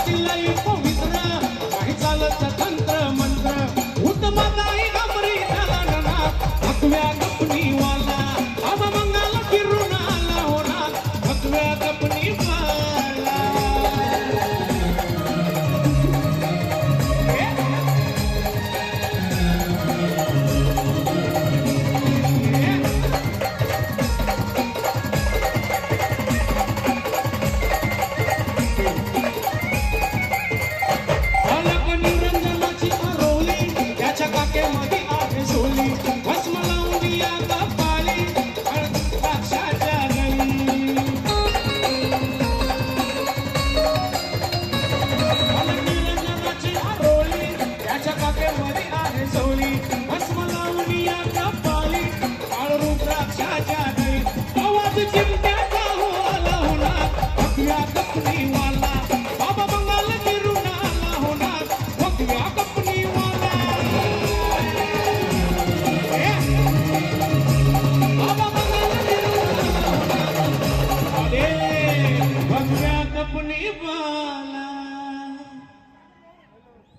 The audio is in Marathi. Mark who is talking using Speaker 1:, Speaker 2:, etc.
Speaker 1: तिलाई पवित्र काही चालत तंत्र मंत्र उत्तमाताई गमरी झाला ना भगव्या गपनी वाला अब मंगल फिरून आला होना भगव्या गपनी वाला काकेमध्ये आहे सोली भस्म लावून दिया कपाळी द्राक्षाच्या गळी निरंजनाची आरोळी त्याच्या काकेमध्ये आहे सोली भस्म लावून दिया कपाळी काळरू द्राक्षाच्या